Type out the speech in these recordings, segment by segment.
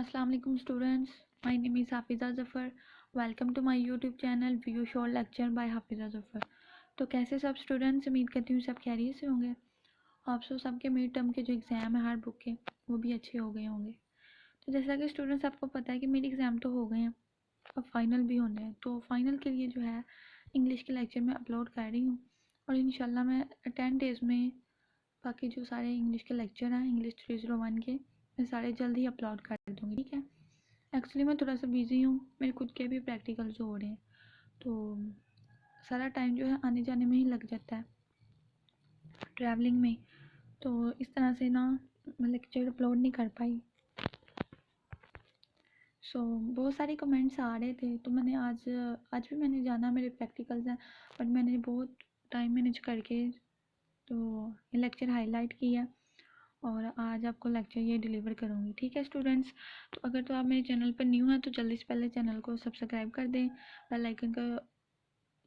अस्सलाम वालेकुम students, my name is Hafiza Zafar. Welcome to my YouTube channel view short lecture by Hafiza Zafar. तो कैसे सब स्टूडेंट्स, उम्मीद करती हूँ सब खैरियत से होंगे। आप सबके मिड टर्म के जो एग्ज़ाम है हार्ड बुक के, वो भी अच्छे हो गए होंगे। तो जैसा कि स्टूडेंट्स आपको पता है कि मिड एग्ज़ाम तो हो गए हैं, अब फाइनल भी होने हैं। तो फाइनल के लिए जो है इंग्लिश के लेक्चर मैं अपलोड कर रही हूँ और इंशाल्लाह मैं 10 डेज़ में बाकी जो सारे इंग्लिश के लेक्चर हैं इंग्लिश 301 के, मैं सारे जल्द ही अपलोड कर दूँगी। ठीक है, एक्चुअली मैं थोड़ा सा बिज़ी हूँ, मेरे खुद के भी प्रैक्टिकल्स हो रहे हैं, तो सारा टाइम जो है आने जाने में ही लग जाता है, ट्रैवलिंग में। तो इस तरह से ना मैं लेक्चर अपलोड नहीं कर पाई। बहुत सारे कमेंट्स आ रहे थे, तो मैंने आज भी मैंने जाना, मेरे प्रैक्टिकल्स हैं, बट मैंने बहुत टाइम मैनेज करके तो ये लेक्चर हाईलाइट किया और आज आपको लेक्चर ये डिलीवर करूँगी। ठीक है स्टूडेंट्स, तो अगर तो आप मेरे चैनल पर न्यू हैं तो जल्दी से पहले चैनल को सब्सक्राइब कर दें, बेल आइकन का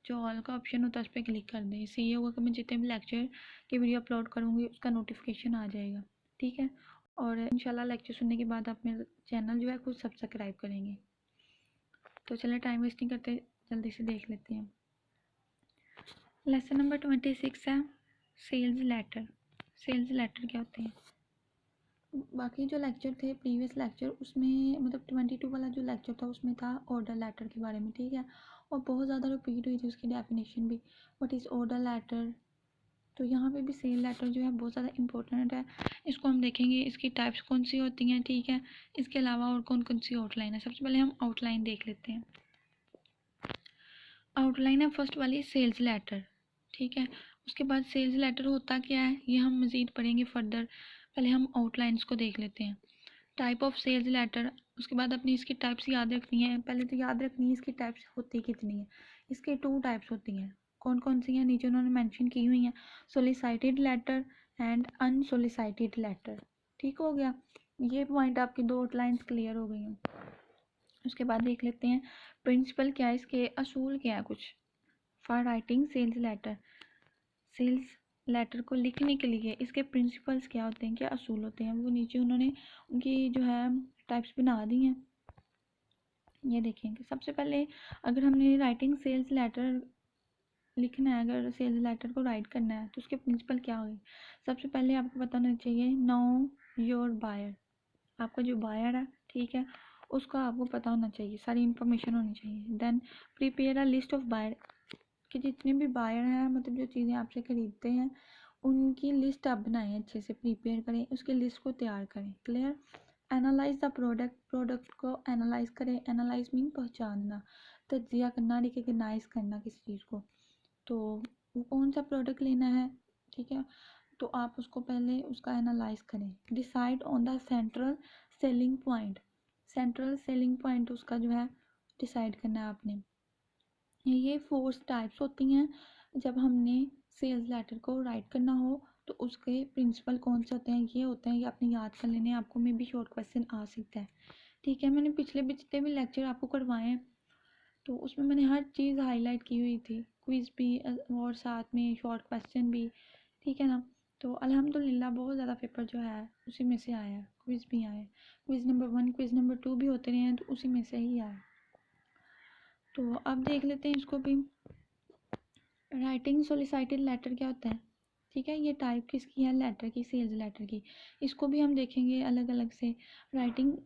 जो ऑल का ऑप्शन होता है उस पर क्लिक कर दें। इससे ये होगा कि मैं जितने भी लेक्चर की वीडियो अपलोड करूँगी उसका नोटिफिकेशन आ जाएगा। ठीक है, और इंशाल्लाह लेक्चर सुनने के बाद आप मेरा चैनल जो है खुद सब्सक्राइब करेंगे। तो चलिए टाइम वेस्ट नहीं करते, जल्दी से देख लेते हैं। लेसन नंबर 26 है सेल्स लेटर। सेल्स लेटर क्या होते हैं? बाकी जो लेक्चर थे प्रीवियस लेक्चर, उसमें मतलब 22 वाला जो लेक्चर था उसमें था ऑर्डर लेटर के बारे में। ठीक है, और बहुत ज़्यादा रिपीट हुई थी उसकी डेफिनेशन भी, व्हाट इज़ ऑर्डर लेटर। तो यहाँ पे भी सेल लेटर जो है बहुत ज़्यादा इंपॉर्टेंट है, इसको हम देखेंगे, इसकी टाइप्स कौन सी होती हैं। ठीक है, इसके अलावा और कौन कौन सी आउटलाइन है। सबसे पहले हम आउटलाइन देख लेते हैं। आउटलाइन है फर्स्ट वाली सेल्स लेटर। ठीक है, उसके बाद सेल्स लेटर होता क्या है ये हम मज़ीद पढ़ेंगे फर्दर। पहले हम आउटलाइंस को देख लेते हैं। टाइप ऑफ सेल्स लेटर, उसके बाद अपनी इसकी टाइप्स याद रखनी है। पहले तो याद रखनी है इसकी टाइप्स होती कितनी है। इसकी 2 टाइप्स होती हैं। कौन कौन सी हैं नीचे उन्होंने मेंशन की हुई हैं, सोलिसाइटेड लेटर एंड अनसोलिसाइटेड लेटर। ठीक हो गया, ये पॉइंट आपकी 2 आउटलाइंस क्लियर हो गई हैं। उसके बाद देख लेते हैं प्रिंसिपल क्या है, इसके असूल क्या है कुछ for writing sales letter. Sales letter को लिखने के लिए इसके प्रिंसिपल्स क्या होते हैं, क्या असूल होते हैं, वो नीचे उन्होंने उनकी जो है टाइप्स बना दी हैं। ये देखेंगे सबसे पहले, अगर हमने राइटिंग सेल्स लेटर लिखना है, अगर सेल्स लेटर को राइट करना है तो उसके प्रिंसिपल क्या होंगे। सबसे पहले आपको पता होना चाहिए नो योर बायर। आपका जो बायर है, ठीक है, उसका आपको पता होना चाहिए, सारी इंफॉर्मेशन होनी चाहिए। Then prepare a list of buyer, कि जितने भी बायर हैं, मतलब जो चीज़ें आपसे ख़रीदते हैं उनकी लिस्ट आप बनाएं, अच्छे से प्रिपेयर करें, उसकी लिस्ट को तैयार करें। Clear. Analyse the product, product को एनालाइज करें। एनालाइज मीन पहचानना, तज्जिया करना, रिकग्नाइज करना किसी चीज़ को। तो वो कौन सा प्रोडक्ट लेना है, ठीक है, तो आप उसको पहले उसका एनालाइज करें। Decide on the central selling point, central selling point उसका जो है डिसाइड करना है आपने। ये 4 टाइप्स होती हैं जब हमने सेल्स लेटर को राइट करना हो, तो उसके प्रिंसिपल कौन से होते हैं, ये होते हैं, ये आपने याद कर लेने, आपको में भी शॉर्ट क्वेश्चन आ सकता है। ठीक है, मैंने पिछले जितने भी लेक्चर आपको करवाए हैं तो उसमें मैंने हर चीज़ हाईलाइट की हुई थी, क्विज़ भी और साथ में शॉर्ट क्वेश्चन भी। ठीक है ना, तो अल्हम्दुलिल्लाह बहुत ज़्यादा पेपर जो है उसी में से आया है, क्विज़ भी आए, क्विज़ नंबर 1 क्विज़ नंबर 2 भी होते रहे हैं, तो उसी में से ही आया। तो अब देख लेते हैं इसको भी। राइटिंग सोलिसाइटेड लेटर क्या होता है, ठीक है, ये टाइप किसकी है, लेटर की, सेल्स लेटर की। इसको भी हम देखेंगे अलग अलग से। Writing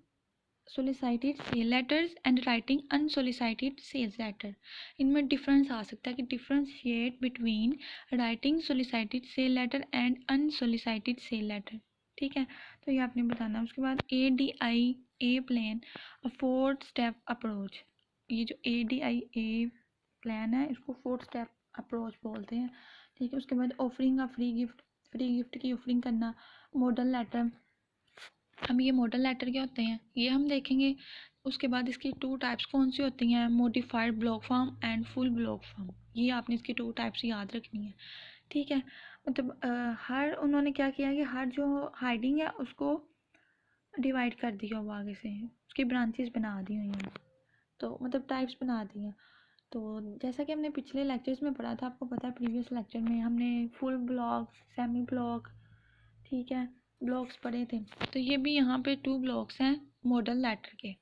solicited sale letters and writing unsolicited sales letter, इनमें डिफरेंस आ सकता है कि differentiate between writing solicited sale letter and unsolicited sale letter. ठीक है, तो ये आपने बताना। उसके बाद ADIA plan, a 4 step approach. ये जो ADIA प्लान है इसको 4 स्टेप अप्रोच बोलते हैं। ठीक है, उसके बाद offering a free gift, free gift की ऑफरिंग करना। मॉडल लेटर, अब ये मॉडल लेटर क्या होते हैं ये हम देखेंगे। उसके बाद इसकी 2 टाइप्स कौन सी होती हैं, modified block form and full block form. ये आपने इसकी 2 टाइप्स याद रखनी है। ठीक है, मतलब हर उन्होंने क्या किया कि हर जो हाइडिंग है उसको डिवाइड कर दिया हुआ, आगे से उसकी ब्रांचेस बना दी हुई हैं, तो मतलब टाइप्स बना दी हैं। तो जैसा कि हमने पिछले लेक्चर्स में पढ़ा था, आपको पता है प्रीवियस लेक्चर में हमने फुल ब्लॉक, सेमी ब्लॉक, ठीक है, ब्लॉक्स पढ़े थे। तो ये भी यहाँ पे 2 ब्लॉक्स हैं, मॉडल लेटर के।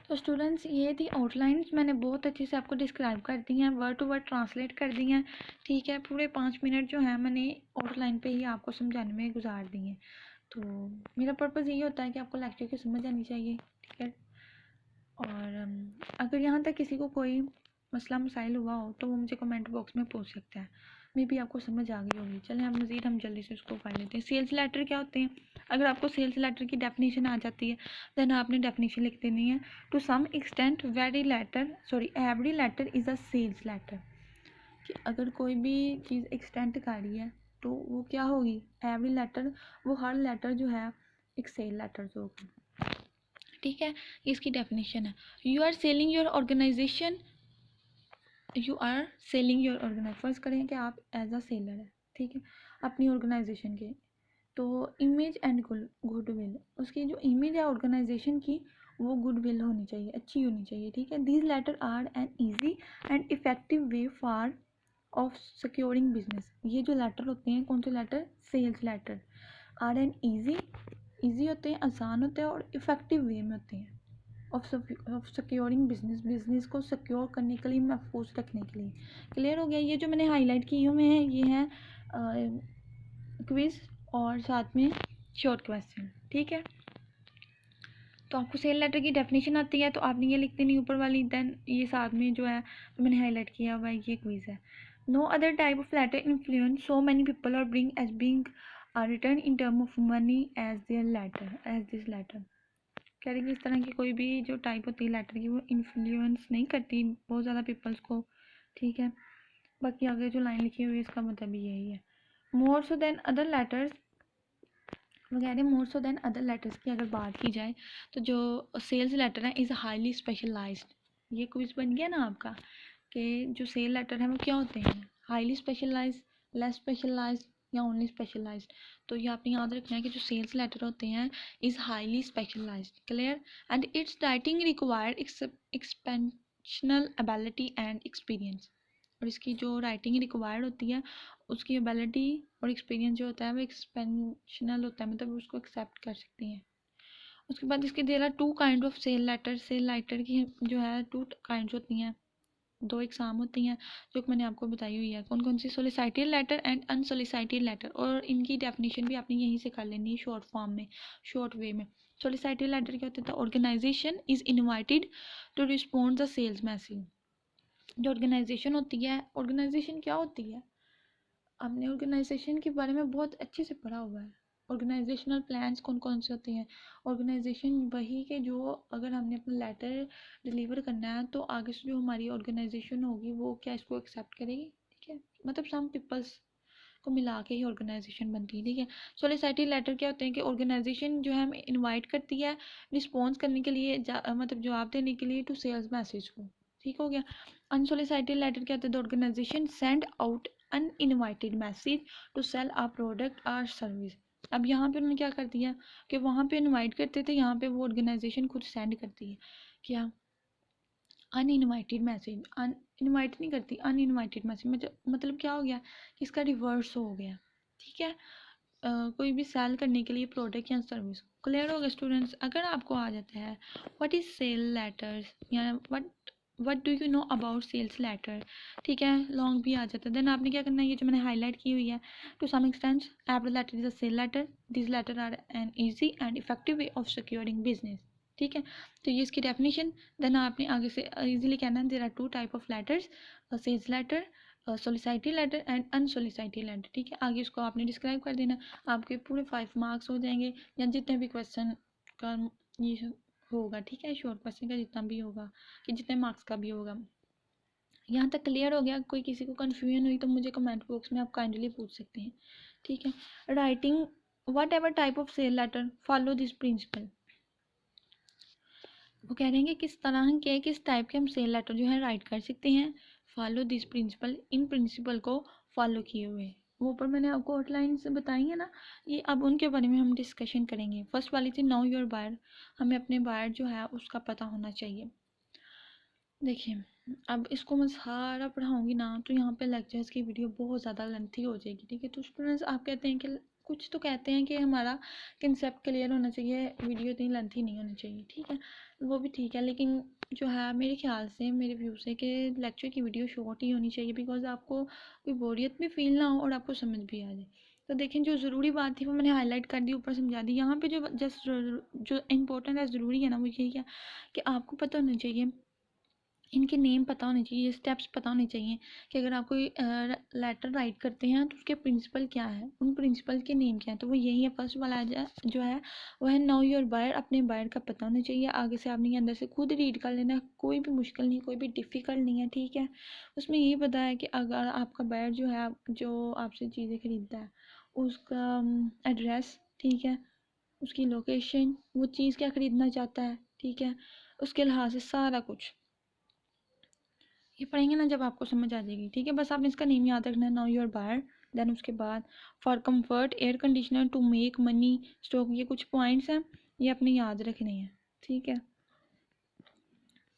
तो स्टूडेंट्स ये थी आउटलाइंस, मैंने बहुत अच्छे से आपको डिस्क्राइब कर दी हैं, वर्ड टू वर्ड ट्रांसलेट कर दी हैं। ठीक है, पूरे 5 मिनट जो है मैंने आउटलाइन पे ही आपको समझाने में गुजार दिए हैं। तो मेरा पर्पज़ यही होता है कि आपको लेक्चर की समझ आनी चाहिए। ठीक है, और अगर यहाँ तक किसी को कोई मसला मसाइल हुआ हो तो वो मुझे कमेंट बॉक्स में पूछ सकता है, मे बी आपको समझ आ गई होगी। चलें अब मज़ीद हम जल्दी से उसको पढ़ लेते हैं। सेल्स लेटर क्या होते हैं? अगर आपको सेल्स लेटर की डेफिनेशन आ जाती है देन आपने डेफिनेशन लिख देनी है। To some extent every letter is a sales letter. कि अगर कोई भी चीज़ एक्सटेंट कर रही है तो वो क्या होगी? एवरी लेटर, वो हर लेटर जो है एक सेल लेटर जो होगी। ठीक है, ये इसकी डेफिनेशन है। You are selling your organization, फर्ज करें कि आप एज अ सेलर है, ठीक है, अपनी ऑर्गेनाइजेशन के। तो इमेज एंड गुडविल, उसकी जो इमेज है ऑर्गेनाइजेशन की वो गुडविल होनी चाहिए, अच्छी होनी चाहिए। ठीक है, these letter are an easy and effective way for of securing business. ये जो लेटर होते हैं, कौन से letter? Sales letter. Are an easy होते हैं, आसान होते हैं, और इफ़ेक्टिव वे में होते हैं ऑफ सिक्योरिंग बिजनेस को सिक्योर करने के लिए, महफूज रखने के लिए। क्लियर हो गया? ये जो मैंने हाईलाइट किए हुए हैं ये हैं क्विज और साथ में शॉर्ट क्वेश्चन। ठीक है, तो आपको सेल लेटर की डेफिनेशन आती है तो आपने ये लिख देनी ऊपर वाली, देन ये साथ में जो है तो मैंने हाईलाइट किया हुआ है, ये क्विज है। No other type of letter influence so many people और bring as being return in term of money as their letter as this letter. कह रही कि इस तरह की कोई भी जो टाइप होती है लेटर की वो इन्फ्लुएंस नहीं करती बहुत ज़्यादा पीपल्स को। ठीक है, बाकी आगे जो लाइन लिखी हुई है इसका मतलब यही है। मोर सो देन अदर लेटर्स, वो कह रहे हैं मोर सो देन अदर लेटर्स की अगर बात की जाए तो जो सेल्स लेटर है इज़ हाईली स्पेशलाइज्ड। ये क्विज बन गया ना आपका कि जो सेल लेटर है वो क्या होते हैं? हाईली स्पेशलाइज्ड, लेस स्पेशलाइज्ड या ओनली स्पेशलाइज्ड। तो ये आपने याद रखना है कि जो सेल्स लेटर होते हैं is highly specialized. Clear? And it's writing require exceptional ability and experience. और इसकी जो राइटिंग रिक्वायर्ड होती है उसकी एबिलिटी और एक्सपीरियंस जो होता है वो एक्सपेंशनल होता है, मतलब उसको एक्सेप्ट कर सकती हैं। उसके बाद इसके there are two kind of sale letter. Sale letter की जो है 2 काइंड्स होती हैं, 2 एग्जाम होती हैं जो मैंने आपको बताई हुई है। कौन कौन सी? सोलिसाइटेड लेटर एंड अनसोलिसाइटेड लेटर। और इनकी डेफिनेशन भी आपने यहीं से कर लेनी है शॉर्ट फॉर्म में, शॉर्ट वे में। सोलिसाइटेड लेटर क्या होता है? Organization is invited to respond the sales message. जो ऑर्गेनाइजेशन होती है, ऑर्गेनाइजेशन क्या होती है? हमने ऑर्गेनाइजेशन के बारे में बहुत अच्छे से पढ़ा हुआ है। ऑर्गेनाइजेशनल प्लान्स कौन कौन से होते हैं? ऑर्गेनाइजेशन वही के जो अगर हमने अपना लेटर डिलीवर करना है तो आगे से जो हमारी ऑर्गेनाइजेशन होगी वो क्या इसको एक्सेप्ट करेगी। ठीक है, मतलब सम पीपल्स को मिला के ही ऑर्गेनाइजेशन बनती है। ठीक है, सोलिसाइटेड लेटर क्या होते हैं कि ऑर्गेनाइजेशन जो है हमें इनवाइट करती है रिस्पॉन्स करने के लिए, मतलब जवाब देने के लिए टू सेल्स मैसेज को। ठीक हो गया। अनसोलिसाइटेड लेटर क्या होता है? The organization send out uninvited message to sale or product or service. अब यहाँ पे उन्होंने क्या कर दिया कि वहाँ पे इनवाइट करते थे, यहाँ पे वो ऑर्गेनाइजेशन खुद सेंड करती है क्या? Uninvited message. इनवाइट नहीं करती, अनइनवाइटेड मैसेज मतलब क्या हो गया कि इसका रिवर्स हो गया। ठीक है, कोई भी सेल करने के लिए प्रोडक्ट या सर्विस। क्लियर होगा स्टूडेंट्स? अगर आपको आ जाता है व्हाट इज सेल लेटर्स या what do you know about sales letter, ठीक है, लॉन्ग भी आ जाता है, देन आपने क्या करना है? ये जो मैंने हाईलाइट की हुई है, to some extent every letter is a sale letter, this letter are an easy and effective way of securing business. ठीक है, तो ये इसकी डेफिनेशन। देन आपने आगे से इजीली कहना है there are 2 type of letters, sales letter, solicited letter and unsolicited letter. ठीक है, आगे इसको आपने डिस्क्राइब कर देना। आपके पूरे 5 मार्क्स हो जाएंगे या जितने भी क्वेश्चन का ये होगा। ठीक है, शॉर्ट क्वेश्चन का जितना भी होगा कि जितने मार्क्स का भी होगा। यहाँ तक क्लियर हो गया? कोई किसी को कन्फ्यूजन हुई तो मुझे कमेंट बॉक्स में आप काइंडली पूछ सकते हैं। ठीक है, writing whatever type of sale letter follow this principle. वो कह रहे हैं कि किस तरह के किस टाइप के हम सेल लेटर जो है राइट कर सकते हैं। Follow this principal, in principle को फॉलो किए हुए। वो ऊपर मैंने आपको आउटलाइन से बताई है ना, ये अब उनके बारे में हम डिस्कशन करेंगे। फर्स्ट वाली थी नो योर बायर, हमें अपने बायर जो है उसका पता होना चाहिए। देखिए, अब इसको मैं सारा पढ़ाऊँगी ना तो यहाँ पे लेक्चर्स की वीडियो बहुत ज़्यादा लेंथी हो जाएगी। ठीक है, तो स्टूडेंट्स आप कहते हैं कि कुछ तो कहते हैं कि हमारा कंसेप्ट क्लियर होना चाहिए, वीडियो इतनी लेंथी नहीं होनी चाहिए, ठीक है, वो भी ठीक है, लेकिन जो है मेरे ख्याल से, मेरे व्यू से, कि लेक्चर की वीडियो शॉर्ट ही होनी चाहिए, बिकॉज आपको कोई बोरियत भी फील ना हो और आपको समझ भी आ जाए। तो देखें, जो ज़रूरी बात थी वो मैंने हाईलाइट कर दी, ऊपर समझा दी। यहाँ पे जो जस्ट जो इम्पोर्टेंट है, ज़रूरी है ना, वो यही है कि आपको पता होना चाहिए, इनके नेम पता होने चाहिए, स्टेप्स पता होने चाहिए कि अगर आप कोई लेटर राइट करते हैं तो उसके प्रिंसिपल क्या है, उन प्रिंसिपल के नेम क्या है। तो वो यही है, फर्स्ट वाला जो है वो है नो योर बायर, अपने बायर का पता होना चाहिए। आगे से आपने अंदर से खुद रीड कर लेना है, कोई भी मुश्किल नहीं, कोई भी डिफ़िकल्ट नहीं है, ठीक है। उसमें यही पता है कि अगर आपका बायर जो है, जो आपसे चीज़ें खरीदता है, उसका एड्रेस, ठीक है, उसकी लोकेशन, वो चीज़ क्या खरीदना चाहता है, ठीक है, उसके लिहाज से सारा कुछ ये पढ़ेंगे ना, जब आपको समझ आ जाएगी, ठीक है। बस आपने इसका नेम याद रखना है, नाउ योर बायर। देन उसके बाद for comfort air conditioner to make money stock, ये कुछ पॉइंट्स हैं, ये आपने याद रखने हैं, ठीक है।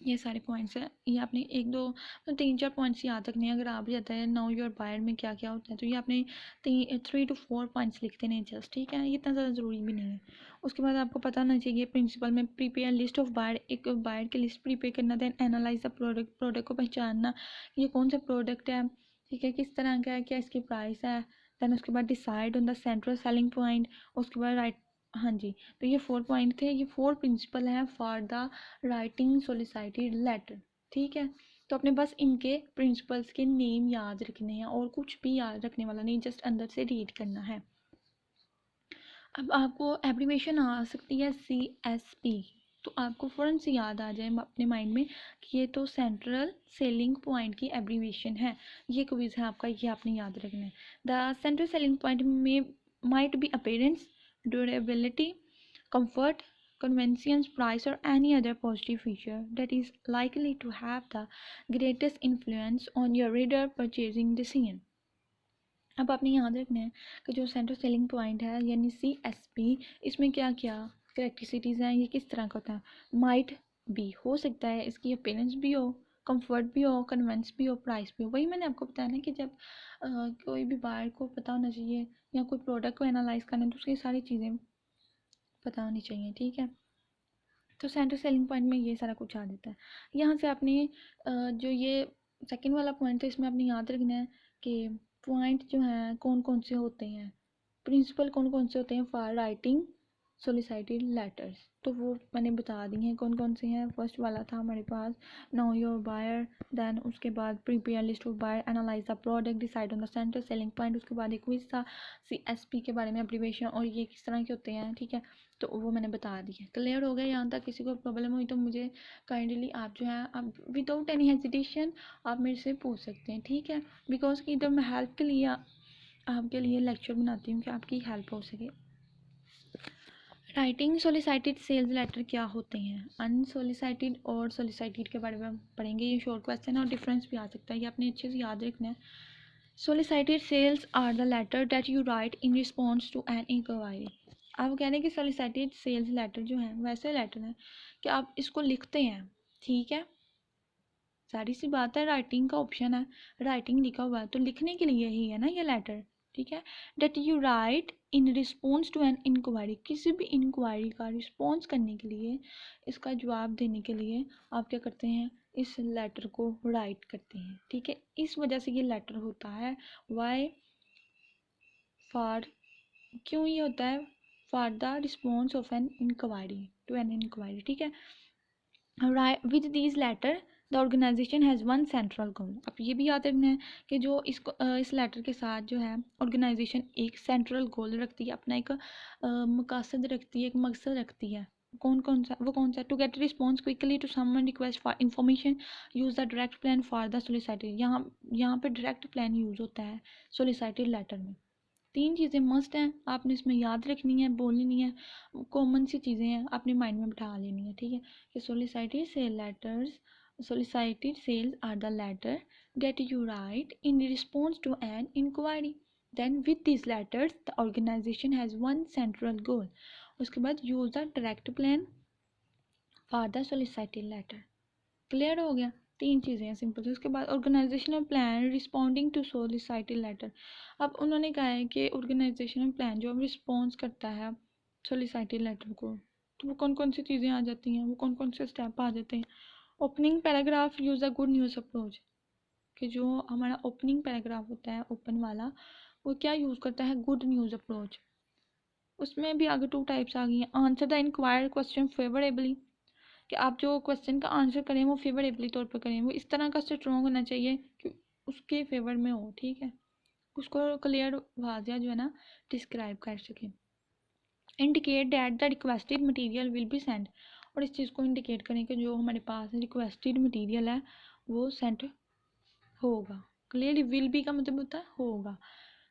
ये सारे पॉइंट्स हैं, ये आपने एक दो मतलब 3-4 पॉइंट्स याद रखने हैं। अगर आप जाता है नाउ योर बायर में क्या क्या होता है, तो ये आपने 3 to 4 पॉइंट्स लिखते हैं जस्ट, ठीक है, ये इतना ज़्यादा ज़रूरी भी नहीं है। उसके बाद आपको पता होना चाहिए प्रिंसिपल में प्रीपेयर लिस्ट ऑफ बायर, एक बायर की लिस्ट प्रीपेयर करना, then analyse the product, product को पहचानना, ये कौन सा प्रोडक्ट है, ठीक है, किस तरह का है, क्या इसकी प्राइस है। देन उसके बाद decide on the central selling point, उसके बाद राइट, हाँ जी। तो ये 4 पॉइंट थे, ये 4 प्रिंसिपल हैं फॉर द राइटिंग सोलिसाइटेड लेटर, ठीक है। तो अपने बस इनके प्रिंसिपल्स के नेम याद रखने हैं, और कुछ भी याद रखने वाला नहीं, जस्ट अंदर से रीड करना है। अब आपको एब्रीवेशन आ सकती है CSP, तो आपको फ़ौरन से याद आ जाए अपने माइंड में कि ये तो सेंट्रल सेलिंग पॉइंट की एब्रीवेशन है। ये क्विज़ है आपका, ये आपने याद रखना है। द सेंट्रल सेलिंग पॉइंट में might be appearance, durability, comfort, convenience, price, or any other positive feature that is likely to have the greatest influence on your reader purchasing decision. अब आपने याद रखना है कि जो सेंट्रल सेलिंग पॉइंट है यानी CSP, इसमें क्या क्या करेक्टरिस्टिक्स हैं, ये किस तरह का होता है। माइट भी हो सकता है इसकी अपीयरेंस भी हो, कंफर्ट भी हो, कन्वेंस भी हो, प्राइस भी हो। वही मैंने आपको बताया ना कि जब कोई भी बायर को पता होना चाहिए या कोई प्रोडक्ट को एनालाइज करना है, तो उसकी सारी चीज़ें पता होनी चाहिए, ठीक है। तो सेंट्रल सेलिंग पॉइंट में ये सारा कुछ आ जाता है। यहाँ से आपने जो ये सेकंड वाला पॉइंट है, इसमें आपने याद रखना है कि पॉइंट जो हैं कौन कौन से होते हैं, प्रिंसिपल कौन कौन से होते हैं फॉर राइटिंग सोलिसाइटेड लेटर्स। तो वो मैंने बता दी हैं कौन कौन से हैं। फर्स्ट वाला था हमारे पास नो योर बायर, देन उसके बाद prepare list of buyer, analyse the product, decide on the central selling point. उसके बाद एक क्विज था CSP के बारे में, एब्रीवेशन, और ये किस तरह के होते हैं, ठीक है। तो वो मैंने बता दी है। क्लियर हो गया यहाँ तक? किसी को प्रॉब्लम हुई तो मुझे काइंडली आप जो है, आप विदाउट एनी हेजिटेशन आप मेरे से पूछ सकते हैं, ठीक है। बिकॉज कि इधर मैं हेल्प के लिए आपके लिए लेक्चर बनाती हूँ कि आपकी हेल्प हो सके। राइटिंग सोलिसाइटेड सेल्स लेटर क्या होते हैं, अनसोलिसाइटेड और सोलिसाइटेड के बारे में हम पढ़ेंगे। ये शॉर्ट क्वेश्चन है और डिफरेंस भी आ सकता है, ये आपने अच्छे से याद रखना है। Solicited sales are the letter that you write in response to an inquiry. आप कह रहे हैं कि सोलिसाइटेड सेल्स लेटर जो है वैसे लेटर है कि आप इसको लिखते हैं, ठीक है, सारी सी बात है, राइटिंग का ऑप्शन है, राइटिंग लिखा हुआ है, तो लिखने के लिए ही है ना ये लेटर, ठीक है। That you write in response to an inquiry, किसी भी इंक्वायरी का रिस्पॉन्स करने के लिए, इसका जवाब देने के लिए आप क्या करते हैं, इस लेटर को राइट करते हैं, ठीक है। इस वजह से ये लेटर होता है। वाई, फॉर, क्यों ये होता है, for the response of an inquiry, to an inquiry, ठीक है। With these letter the organization has one central goal. अब ये भी याद रखना है कि जो इसको इस लेटर के साथ जो है ऑर्गेनाइजेशन एक सेंट्रल गोल रखती है, अपना एक मकसद रखती है, एक मकसद रखती है। कौन कौन सा, वो कौन सा, to get response quickly to someone request for information, use the direct plan for the solicited. यहाँ पे डायरेक्ट प्लान यूज़ होता है सोलिसाइटेड लेटर में। 3 चीज़ें मस्ट हैं, आपने इसमें याद रखनी है, बोलनी नहीं है, कॉमन सी चीज़ें हैं, आपने माइंड में बिठा लेनी है, ठीक है। कि solicited sale letters, solicited sales are the letter that you write in response to an inquiry. Then with these letters the organization has one central goal. उसके बाद use the direct plan for the solicited letter. Clear हो गया? 3 चीज़ें हैं simple से। उसके बाद organizational plan responding to solicited letter. अब उन्होंने कहा है कि ऑर्गेनाइजेशनल प्लान जो अब रिस्पॉन्स करता है सोलिसिटेड लेटर को, तो वो कौन कौन सी चीज़ें आ जाती हैं, वो कौन कौन से स्टेप आ जाते हैं। Opening paragraph use a good news approach, कि जो हमारा ओपनिंग पैराग्राफ होता है ओपन वाला, वो क्या यूज़ करता है, गुड न्यूज़ अप्रोच। उसमें भी आगे 2 टाइप्स आ गई हैं। Answer the inquired question favourably, कि आप जो क्वेश्चन का आंसर करें वो फेवरेबली तौर पर करें, वो इस तरह का स्ट्रॉन्ग होना चाहिए कि उसके फेवर में हो, ठीक है, उसको क्लियर वाज़िया जो है ना डिस्क्राइब कर सकें। Indicate that the requested material will be send, और इस चीज़ को इंडिकेट करें कि जो हमारे पास रिक्वेस्टेड मटेरियल है वो सेंड होगा। क्लियरली विल बी का मतलब होता है होगा।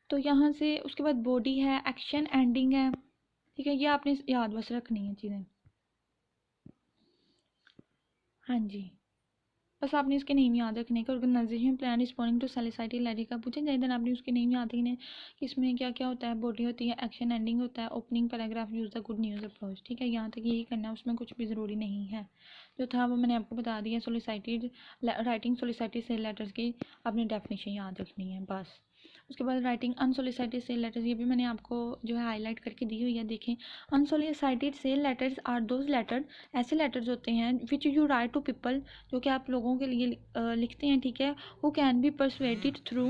तो यहाँ से उसके बाद बॉडी है, एक्शन एंडिंग है, ठीक है, ये आपने याद बस रखनी है चीज़ें। हाँ जी, बस आपने इसके नेम याद रखने का। Organization plan responding to solicited letter का पूछा जाए, देन आपने उसके नेम याद रखने कि इसमें क्या क्या होता है। बॉडी होती है, एक्शन एंडिंग होता है, opening paragraph use the good news approach, ठीक है, यहाँ तक यही करना है, उसमें कुछ भी ज़रूरी नहीं है। जो था वो मैंने आपको बता दिया। सोलिसिटेड राइटिंग सोलिसिटेड सेल लेटर्स की आपने डेफिनेशन याद रखनी है बस। उसके बाद राइटिंग अनसोलिसिटेड सेल लेटर्स, ये भी मैंने आपको जो है हाईलाइट करके दी हुई है, देखें। Unsolicited sale letters are those letter, ऐसे लेटर्स होते हैं which you write to people, जो कि आप लोगों के लिए लिखते हैं, ठीक है, who can be persuaded through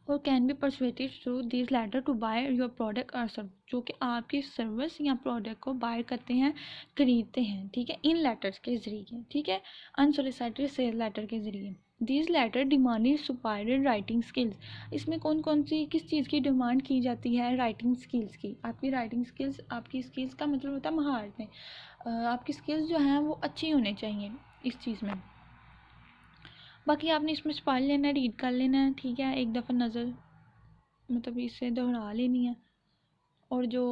और can be persuaded through this letter to buy your product और सर्विस, जो कि आपकी सर्विस या प्रोडक्ट को बाय करते हैं, खरीदते हैं, ठीक है, इन लेटर्स के ज़रिए, ठीक है, अनसोलिसिटेड सेल लेटर के ज़रिए। This letter demanded superior writing skills, इसमें कौन कौन सी किस चीज़ की डिमांड की जाती है, राइटिंग स्किल्स की। आपकी राइटिंग स्किल्स, आपकी स्किल्स का मतलब होता है महारतें, आपकी स्किल्स जो हैं वो अच्छी होनी चाहिए इस चीज़ में। बाकी आपने इसमें पढ़ लेना है, रीड कर लेना है, ठीक है, एक दफ़ा नज़र मतलब इसे दोहरा लेनी है। और जो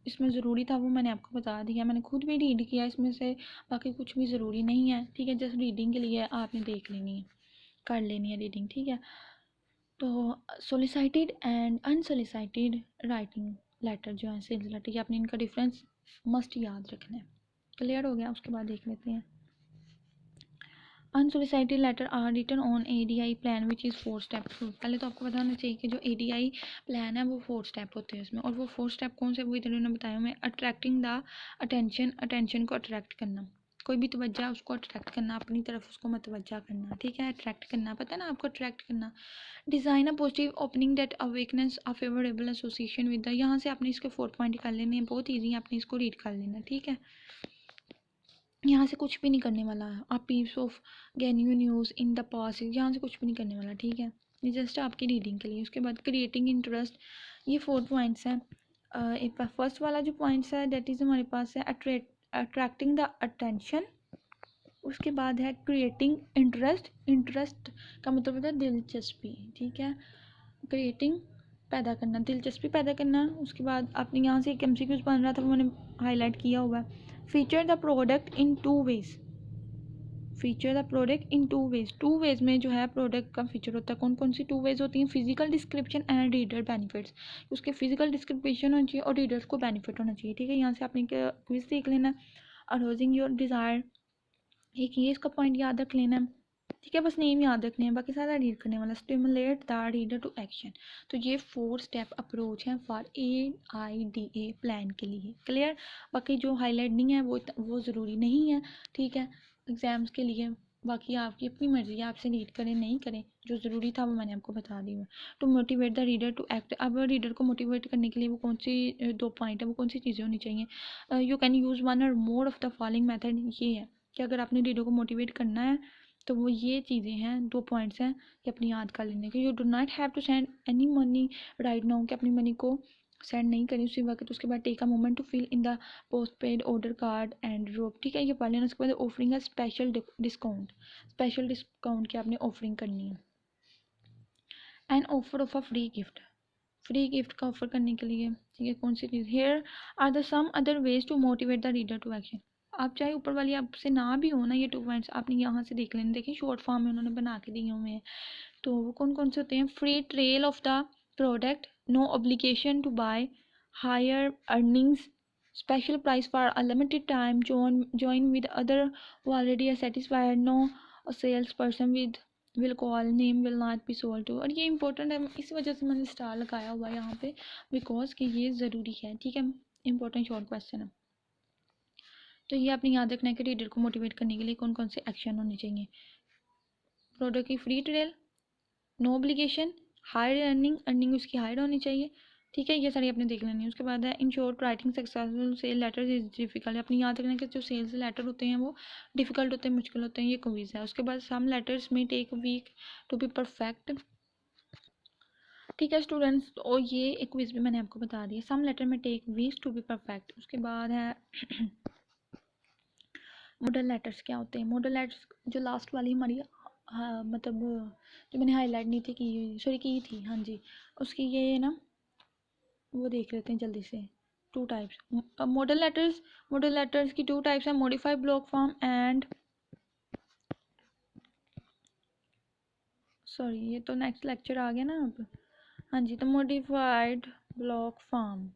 इसमें ज़रूरी था वो मैंने आपको बता दिया, मैंने खुद भी रीड किया इसमें से, बाकी कुछ भी ज़रूरी नहीं है, ठीक है, जस्ट रीडिंग के लिए आपने देख लेनी है, कर लेनी है रीडिंग, ठीक है। तो सोलिसिटेड एंड अनसोलिसिटेड राइटिंग लेटर जो है सेल्स लेटर, ये आपने इनका डिफरेंस मस्ट याद रखना है। क्लियर हो गया, उसके बाद देख लेते हैं। Unsolicited letter are written on ADI plan which is 4 step. पहले तो आपको पता होना चाहिए कि जो ADI प्लान है वो 4 स्टेप होते हैं उसमें, और वो 4 स्टेप कौन से, वो इधर उन्होंने बताया हमें। अट्रैक्टिंग द अटेंशन, अटेंशन को अट्रैक्ट करना, कोई भी तवज्जा उसको अट्रैक्ट करना, अपनी तरफ उसको मतवज्जा करना, ठीक है, अट्रैक्ट करना, पता है ना आपको अट्रैक्ट करना। Design a positive opening that awakens a favorable association with the, यहाँ से आपने इसके 4 पॉइंट कर लेने हैं, बहुत ईजी है, आपने इसको रीड कर लेना, ठीक है। यहाँ से कुछ भी नहीं करने वाला है। आप piece of genuine news in the pass, यहाँ से कुछ भी नहीं करने वाला, ठीक है, ये जस्ट आपकी रीडिंग के लिए। उसके बाद क्रिएटिंग इंटरेस्ट, ये 4 पॉइंट्स हैं। एक फर्स्ट वाला जो पॉइंट्स है दैट इज़ हमारे पास है अट्रैक्टिंग द अटेंशन। उसके बाद है क्रिएटिंग इंटरेस्ट, इंटरेस्ट का मतलब होता है दिलचस्पी, ठीक है, क्रिएटिंग पैदा करना, दिलचस्पी पैदा करना। उसके बाद आपने यहाँ से एक MCQs बन रहा था वो मैंने हाईलाइट किया हुआ है। Feature the product in 2 ways, feature the product in 2 ways, 2 ways में जो है प्रोडक्ट का फीचर होता है। कौन कौन सी 2 वेज होती हैं, physical description and reader benefits, उसके फिजिकल डिस्क्रिप्शन होनी चाहिए और रीडर्स को बेनिफिट होना चाहिए, ठीक है। यहाँ से आपने क्विज देख लेना, अरोजिंग योर डिज़ायर, एक ये इसका पॉइंट याद रख लेना, ठीक है, बस नेम याद रखने हैं, बाकी सारा रीड करने वाला। Stimulate the reader to action, तो ये 4 स्टेप अप्रोच है फॉर AIDA प्लान के लिए। क्लियर, बाकी जो हाईलाइट नहीं है वो ज़रूरी नहीं है, ठीक है, एग्ज़ाम्स के लिए। बाकी आपकी अपनी मर्ज़ी है, आपसे रीड करें नहीं करें, जो ज़रूरी था वो मैंने आपको बता दिया। To motivate the reader to act, अब रीडर को मोटिवेट करने के लिए वो कौन सी 2 पॉइंट है, वो कौन सी चीज़ें होनी चाहिए। यू कैन यूज़ 1 और more of the following method, ये है कि अगर आपने रीडर को मोटिवेट करना है तो वो ये चीज़ें हैं, 2 पॉइंट्स हैं कि अपनी याद कर लेने के। You do not have to send any money right now, कि अपनी मनी को सेंड नहीं करें उसी वक्त। उसके बाद take a moment to fill in the post paid order card and drop, ठीक है, ये पढ़ लेना। उसके बाद ऑफरिंग है स्पेशल डिस्काउंट, स्पेशल डिस्काउंट की आपने ऑफरिंग करनी है। And offer of a free gift, free gift का ऑफर करने के लिए, ठीक है, कौन सी चीज़। Here are the some other ways to motivate the reader to action, आप चाहे ऊपर वाली आपसे ना भी हो ना ये 2 पॉइंट्स, आपने यहाँ से देख लेने, देखिए शॉर्ट फॉर्म में उन्होंने बना के दिए हुए हैं। तो वो कौन कौन से होते हैं। Free trial of the product, no obligation to buy, higher earnings, special price for a limited time, join with other who already are satisfied, no salesperson with will call, name will not be sold to। और ये important है, इस वजह से मैंने star लगाया हुआ है यहाँ पे, बिकॉज कि ये ज़रूरी है, ठीक है, इंपॉर्टेंट शॉर्ट क्वेश्चन है। तो ये आपने याद रखना है कि रीडर को मोटिवेट करने के लिए कौन कौन से एक्शन होने चाहिए। प्रोडक्ट की free trial, no obligation, higher earning, earning उसकी हायर होनी चाहिए, ठीक है, ये सारी आपने देख लेनी है। उसके बाद है in short writing successful sale letter is difficult, अपनी याद रखना कि जो सेल्स लेटर होते हैं वो डिफिकल्ट होते हैं, मुश्किल होते हैं, ये क्विज है। उसके बाद सम लेटर्स में take week to be perfect, ठीक है स्टूडेंट्स, और ये एक क्विज भी मैंने आपको बता दी है, सम लेटर में take weeks to be perfect. उसके बाद है मॉडल लेटर्स क्या होते हैं। मॉडल लेटर्स जो लास्ट वाली हमारी, हाँ मतलब जो मैंने हाईलाइट नहीं थी की, सॉरी की थी, हाँ जी, उसकी ये ना वो देख लेते हैं जल्दी से। टू टाइप्स मॉडल लेटर्स की टू टाइप्स हैं, modified block form and, sorry ये तो नेक्स्ट लेक्चर आ गया ना अब, हाँ जी, तो मॉडिफाइड ब्लॉक फॉर्म,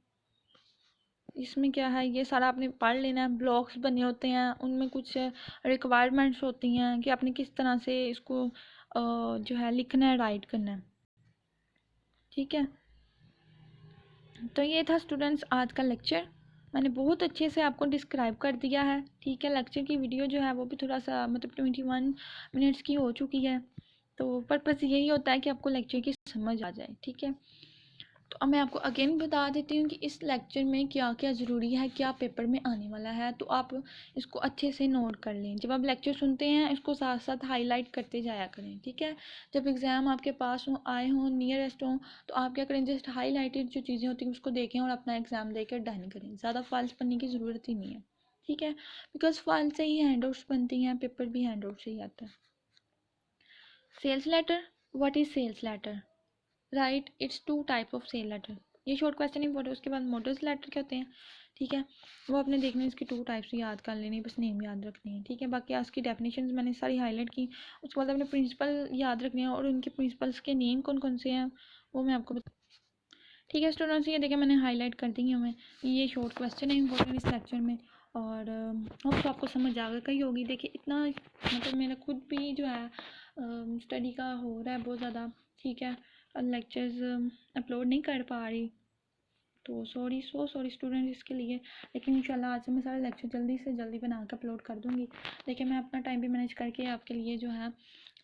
इसमें क्या है, ये सारा आपने पढ़ लेना है। ब्लॉक्स बने होते हैं, उनमें कुछ रिक्वायरमेंट्स होती हैं कि आपने किस तरह से इसको जो है लिखना है, राइट करना है, ठीक है। तो ये था स्टूडेंट्स आज का लेक्चर, मैंने बहुत अच्छे से आपको डिस्क्राइब कर दिया है, ठीक है। लेक्चर की वीडियो जो है वो भी थोड़ा सा मतलब 21 मिनट्स की हो चुकी है, तो पर्पस यही होता है कि आपको लेक्चर की समझ आ जाए, ठीक है। तो अब मैं आपको अगेन बता देती हूँ कि इस लेक्चर में क्या क्या ज़रूरी है, क्या पेपर में आने वाला है, तो आप इसको अच्छे से नोट कर लें। जब आप लेक्चर सुनते हैं इसको साथ साथ हाईलाइट करते जाया करें, ठीक है। जब एग्ज़ाम आपके पास हो, आए हों, नियरेस्ट हों, तो आप क्या करें, जस्ट हाईलाइटेड जो चीज़ें होती हैं उसको देखें और अपना एग्ज़ाम देकर डन करें, ज़्यादा फाइल्स पढ़ने की ज़रूरत ही नहीं है, ठीक है, बिकॉज फाइल से ही हैंड आउट्स बनती हैं, पेपर भी हैंड आउट से ही आता है। Sales letter, what is sales letter, right, it's two type of sale letter, ये शॉर्ट क्वेश्चन इंपॉर्टेंट। उसके बाद मॉडल्स लेटर क्या होते हैं, ठीक है, वो आपने देखना है, इसकी टू टाइप्स याद कर लेनी, बस नेम याद रखनी है, ठीक है। बाकी आज की डेफिनेशंस मैंने सारी हाईलाइट की। उसके बाद अपने प्रिंसिपल याद रखने हैं और उनके प्रिंसिपल्स के नेम कौन कौन से हैं वो मैं आपको ठीक है स्टूडेंट्स, ये देखें मैंने हाईलाइट कर दी हमें, ये शॉर्ट क्वेश्चन है इंपॉर्टेंट इस लेक्चर में, और होप तो आपको समझ आ गई होगी। देखिए इतना मतलब मेरा खुद भी जो है स्टडी का हो रहा है बहुत ज़्यादा, ठीक है, लेक्चर्स अपलोड नहीं कर पा रही, तो सॉरी स्टूडेंट इसके लिए, लेकिन इंशाल्लाह आज से मैं सारे लेक्चर जल्दी से जल्दी बना के अपलोड कर दूँगी। देखिए मैं अपना टाइम भी मैनेज करके आपके लिए जो है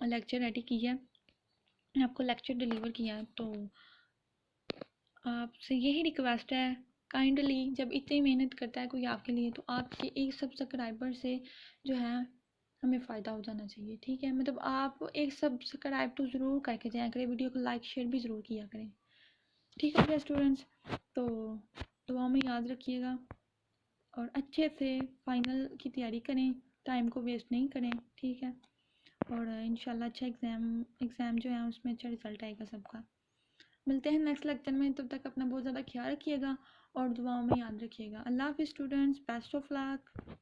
लेक्चर रेडी किया है, आपको लेक्चर डिलीवर किया है, तो आपसे यही रिक्वेस्ट है, काइंडली जब इतनी मेहनत करता है कोई आपके लिए, तो आपके एक सब्सक्राइबर से जो है हमें फ़ायदा हो जाना चाहिए, ठीक है। मतलब आप एक सब्सक्राइब तो ज़रूर करके जाया करें, वीडियो को लाइक शेयर भी ज़रूर किया करें, ठीक है स्टूडेंट्स। तो दुआ में याद रखिएगा और अच्छे से फाइनल की तैयारी करें, टाइम को वेस्ट नहीं करें, ठीक है, और इंशाल्लाह अच्छा एग्ज़ाम जो है उसमें अच्छा रिज़ल्ट आएगा सबका। मिलते हैं नेक्स्ट लेक्चर में, तब तक अपना बहुत ज़्यादा ख्याल रखिएगा और दुआओं में याद रखिएगा। अल्लाह हाफ़िज़ स्टूडेंट्स, बेस्ट ऑफ लक।